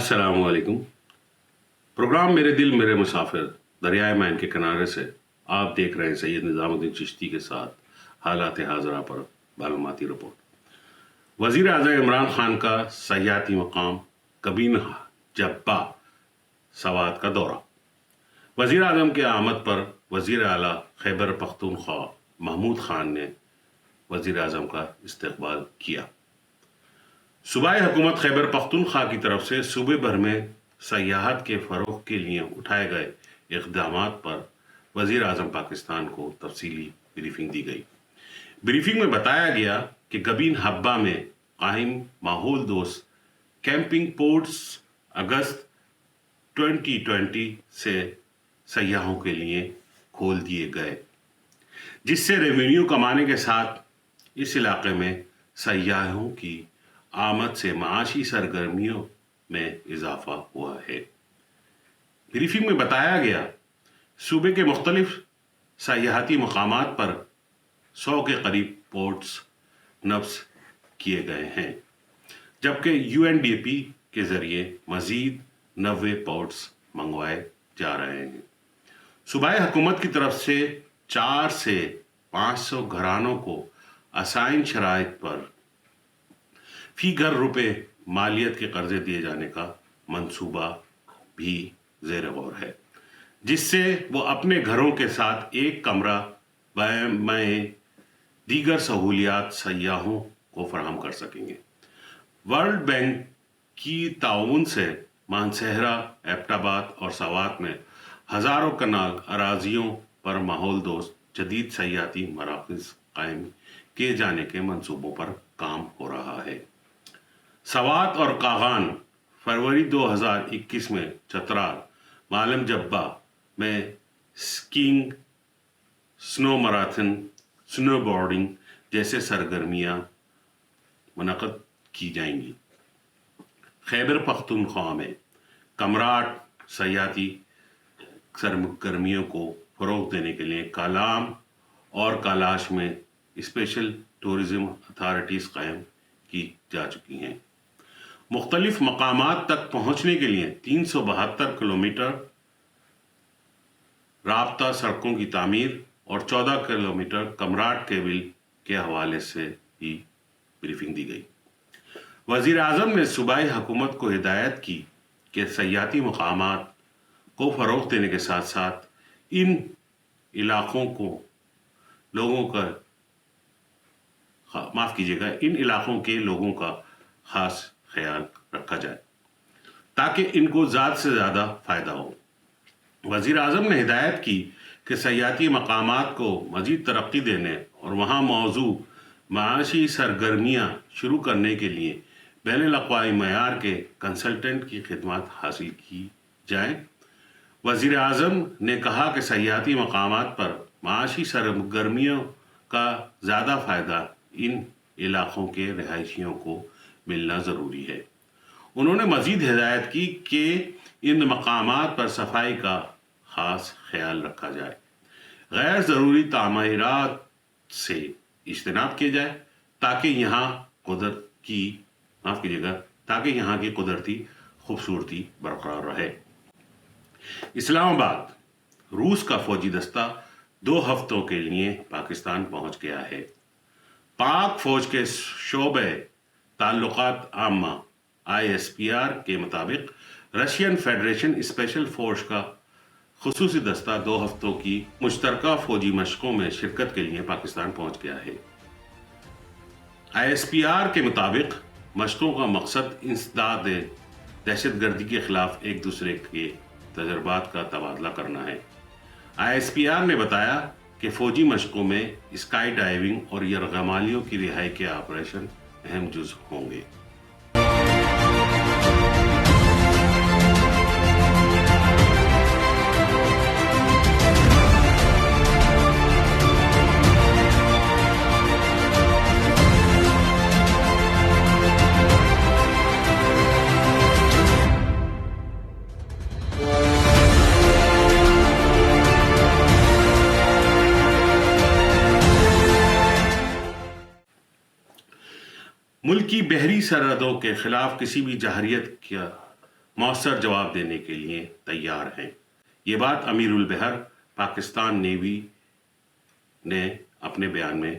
السلام علیکم۔ پروگرام میرے دل میرے مسافر دریائے مین کے کنارے سے آپ دیکھ رہے ہیں سید نظام الدین چشتی کے ساتھ حالات حاضرہ پر معلوماتی رپورٹ۔ وزیر اعظم عمران خان کا سیاحتی مقام کبین جبہ سوات کا دورہ۔ وزیر اعظم کے آمد پر وزیر اعلیٰ خیبر پختونخوا محمود خان نے وزیر اعظم کا استقبال کیا۔ صوبائی حکومت خیبر پختونخوا کی طرف سے صوبے بھر میں سیاحت کے فروغ کے لیے اٹھائے گئے اقدامات پر وزیر اعظم پاکستان کو تفصیلی بریفنگ دی گئی۔ بریفنگ میں بتایا گیا کہ گبین حبہ میں قائم ماحول دوست کیمپنگ پورٹس اگست 2020 سے سیاحوں کے لیے کھول دیے گئے، جس سے ریونیو کمانے کے ساتھ اس علاقے میں سیاحوں کی آمد سے معاشی سرگرمیوں میں اضافہ ہوا ہے۔ بریفنگ میں بتایا گیا صوبے کے مختلف سیاحتی مقامات پر 100 کے قریب پورٹس نصب کیے گئے ہیں، جبکہ UNDP کے ذریعے مزید 90 پورٹس منگوائے جا رہے ہیں۔ صوبائی حکومت کی طرف سے 400 سے 500 گھرانوں کو آسان شرائط پر فی گھر روپے مالیت کے قرضے دیے جانے کا منصوبہ بھی زیر غور ہے، جس سے وہ اپنے گھروں کے ساتھ ایک کمرہ میں دیگر سہولیات سیاحوں کو فراہم کر سکیں گے۔ ورلڈ بینک کی تعاون سے مانسہرہ، ایبٹ آباد اور سوات میں ہزاروں کنال اراضیوں پر ماحول دوست جدید سیاحتی مراکز قائم کیے جانے کے منصوبوں پر کام ہو رہا ہے۔ سوات اور کاغان فروری 2021 میں چترال، معلم جبہ میں اسکیئنگ، سنو میراتھن، سنو بورڈنگ جیسے سرگرمیاں منعقد کی جائیں گی۔ خیبر پختونخوا میں کمراٹ سیاحتی سرگرمیوں کو فروغ دینے کے لیے کالام اور کالاش میں اسپیشل ٹورزم اتھارٹیز قائم کی جا چکی ہیں۔ مختلف مقامات تک پہنچنے کے لیے 372 کلومیٹر رابطہ سڑکوں کی تعمیر اور 14 کلومیٹر کمراٹ کیبل کے حوالے سے بھی بریفنگ دی گئی۔ وزیر اعظم نے صوبائی حکومت کو ہدایت کی کہ سیاحتی مقامات کو فروغ دینے کے ساتھ ساتھ ان علاقوں کے لوگوں کا خاص خیال رکھا جائے تاکہ ان کو زیادہ سے زیادہ فائدہ ہو۔ وزیر اعظم نے ہدایت کی کہ سیاحتی مقامات کو مزید ترقی دینے اور وہاں موزوں معاشی سرگرمیاں شروع کرنے کے لیے بین الاقوامی معیار کے کنسلٹنٹ کی خدمات حاصل کی جائیں۔ وزیر اعظم نے کہا کہ سیاحتی مقامات پر معاشی سرگرمیوں کا زیادہ فائدہ ان علاقوں کے رہائشیوں کو ملنا ضروری ہے۔ انہوں نے مزید ہدایت کی کہ ان مقامات پر صفائی کا خاص خیال رکھا جائے، غیر ضروری تعمیرات سے اجتناب کیا جائے تاکہ یہاں کی قدرتی خوبصورتی برقرار رہے۔ اسلام آباد، روس کا فوجی دستہ 2 ہفتوں کے لیے پاکستان پہنچ گیا ہے۔ پاک فوج کے شعبہ تعلقات عامہ ISPR کے مطابق رشین فیڈریشن اسپیشل فورس کا خصوصی دستہ 2 ہفتوں کی مشترکہ فوجی مشقوں میں شرکت کے لیے پاکستان پہنچ گیا ہے۔ ISPR کے مطابق مشقوں کا مقصد انسداد دہشت گردی کے خلاف ایک دوسرے کے تجربات کا تبادلہ کرنا ہے۔ ISPR نے بتایا کہ فوجی مشقوں میں اسکائی ڈائیونگ اور یرغمالیوں کی رہائی کے آپریشن اہم جز ہوں گے۔ ملک کی بحری سرحدوں کے خلاف کسی بھی جارحیت کا مؤثر جواب دینے کے لیے تیار ہیں۔ یہ بات امیر البحر پاکستان نیوی نے اپنے بیان میں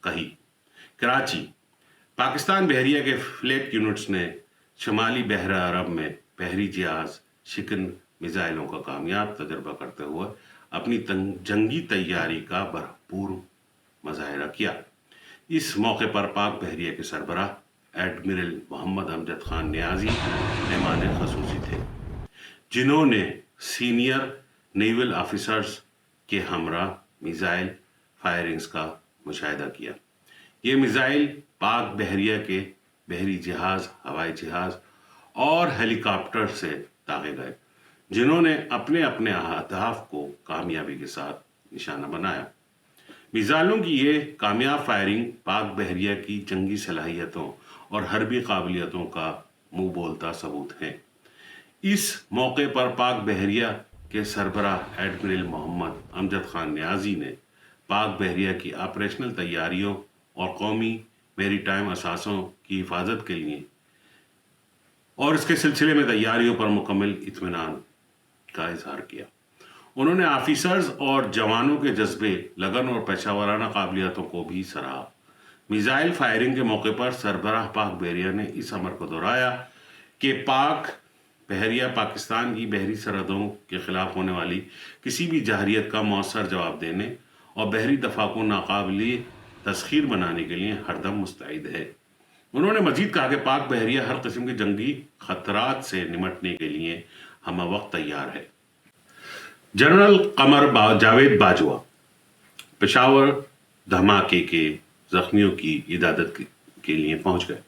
کہی۔ کراچی، پاکستان بحریہ کے فلیٹ یونٹس نے شمالی بحر عرب میں بحری جہاز شکن میزائلوں کا کامیاب تجربہ کرتے ہوئے اپنی جنگی تیاری کا بھرپور مظاہرہ کیا۔ اس موقع پر پاک بحریہ کے سربراہ ایڈمرل محمد امجد خان نیازی مہمان خصوصی تھے، جنہوں نے سینئر نیول آفیسرز کے ہمراہ میزائل فائرنگز کا مشاہدہ کیا۔ یہ میزائل پاک بحریہ کے بحری جہاز، ہوائی جہاز اور ہیلی کاپٹر سے داغے گئے، جنہوں نے اپنے اپنے اہداف کو کامیابی کے ساتھ نشانہ بنایا۔ میزائلوں کی یہ کامیاب فائرنگ پاک بحریہ کی جنگی صلاحیتوں اور حربی قابلیتوں کا منہ بولتا ثبوت ہے۔ اس موقع پر پاک بحریہ کے سربراہ ایڈمرل محمد امجد خان نیازی نے پاک بحریہ کی آپریشنل تیاریوں اور قومی میری ٹائم اثاثوں کی حفاظت کے لیے اور اس کے سلسلے میں تیاریوں پر مکمل اطمینان کا اظہار کیا۔ انہوں نے آفیسرز اور جوانوں کے جذبے، لگن اور پیشہ ورانہ قابلیتوں کو بھی سراہا۔ میزائل فائرنگ کے موقع پر سربراہ پاک بحریہ نے اس امر کو دہرایا کہ پاک بحریہ پاکستان کی بحری سرحدوں کے خلاف ہونے والی کسی بھی جارحیت کا مؤثر جواب دینے اور بحری دفاع کو ناقابل تسخیر بنانے کے لیے ہر دم مستعد ہے۔ انہوں نے مزید کہا کہ پاک بحریہ ہر قسم کے جنگی خطرات سے نمٹنے کے لیے ہمہ وقت تیار ہے۔ جنرل قمر جاوید باجوہ پشاور دھماکے کے زخمیوں کی عیادت کے لیے پہنچ گئے۔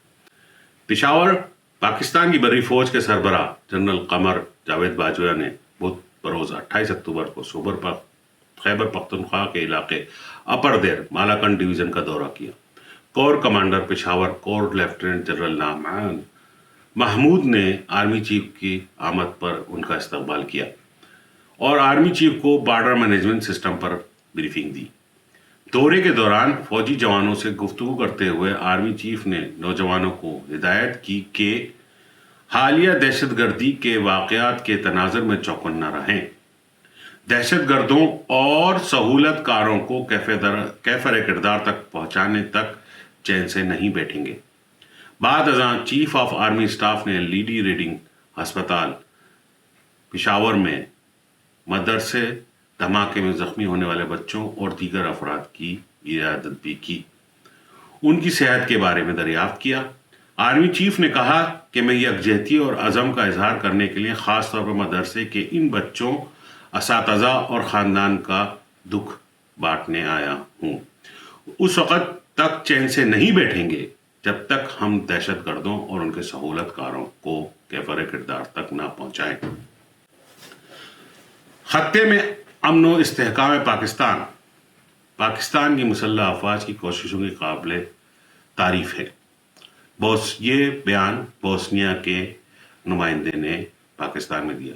پشاور، پاکستان کی بری فوج کے سربراہ جنرل قمر جاوید باجوہ نے بدھ بروز 28 اکتوبر کو خیبر پختونخوا کے علاقے اپر دیر مالاکنڈ ڈویژن کا دورہ کیا۔ کور کمانڈر پشاور کور لیفٹیننٹ جنرل نعمان محمود نے آرمی چیف کی آمد پر ان کا استقبال کیا اور آرمی چیف کو بارڈر مینجمنٹ سسٹم پر بریفنگ دی۔ دورے کے دوران فوجی جوانوں سے گفتگو کرتے ہوئے آرمی چیف نے نوجوانوں کو ہدایت کی کہ حالیہ دہشت گردی کے واقعات کے تناظر میں چوکنا رہیں، دہشت گردوں اور سہولت کاروں کو کیفر کردار تک پہنچانے تک چین سے نہیں بیٹھیں گے۔ بعد ازاں چیف آف آرمی اسٹاف نے لیڈی ریڈنگ ہسپتال پشاور میں مدرسے دھماکے میں زخمی ہونے والے بچوں اور دیگر افراد کی عیادت بھی کی، ان کی صحت کے بارے میں دریافت کیا۔ آرمی چیف نے کہا کہ میں یکجہتی اور عزم کا اظہار کرنے کے لیے خاص طور پر مدرسے کے ان بچوں، اساتذہ اور خاندان کا دکھ بانٹنے آیا ہوں۔ اس وقت تک چین سے نہیں بیٹھیں گے جب تک ہم دہشت گردوں اور ان کے سہولت کاروں کو کیفر کردار تک نہ پہنچائیں۔ خطے میں امن و استحکام پاکستان کی مسلح افواج کی کوششوں کی قابل تعریف ہے۔ یہ بیان بوسنیا کے نمائندے نے پاکستان میں دیا۔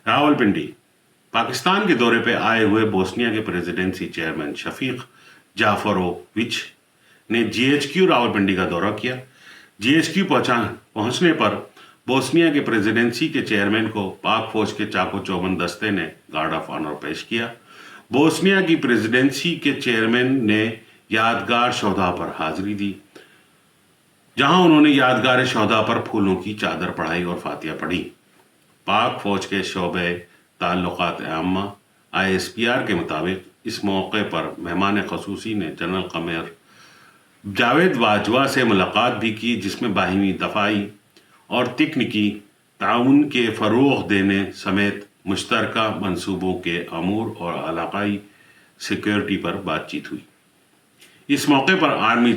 راولپنڈی، پاکستان کے دورے پہ آئے ہوئے بوسنیا کے پریزیڈنسی چیئرمین شفیق جعفرووچ نے جی ایچ کیو راولپنڈی کا دورہ کیا۔ جی ایچ کیو پہنچنے پر بوسنیا کے پریزیڈنسی کے چیئرمین کو پاک فوج کے چاقو چوبند دستے نے گارڈ آف آنر پیش کیا۔ بوسنیا کی پریزیڈنسی کے چیئرمین نے یادگار شہداء پر حاضری دی، جہاں انہوں نے یادگار شہداء پر پھولوں کی چادر پڑھائی اور فاتحہ پڑھی۔ پاک فوج کے شعبہ تعلقات عامہ ISPR کے مطابق اس موقع پر مہمان خصوصی نے جنرل قمر جاوید باجوہ سے ملاقات بھی کی، جس میں باہمی دفاعی اور تکنیکی تعاون کے فروغ دینے سمیت مشترکہ منصوبوں کے امور اور علاقائی سیکیورٹی پر بات چیت ہوئی۔ اس موقع پر army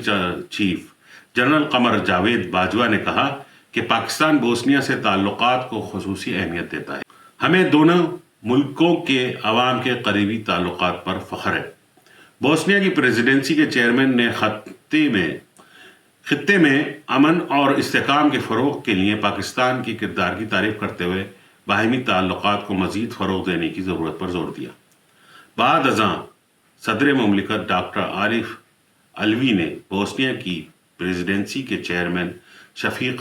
chief general Qamar Javed Bajwa نے کہا کہ پاکستان بوسنیا سے تعلقات کو خصوصی اہمیت دیتا ہے۔ ہمیں دونوں ملکوں کے عوام کے قریبی تعلقات پر فخر ہے۔ بوسنیا کی پریزیڈنسی کے چیئرمین نے خطے میں امن اور استحکام کے فروغ کے لیے پاکستان کے کردار کی تعریف کرتے ہوئے باہمی تعلقات کو مزید فروغ دینے کی ضرورت پر زور دیا۔ بعد ازاں صدر مملکت ڈاکٹر عارف علوی نے بوسنیا کی پریزیڈنسی کے چیئرمین شفیق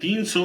300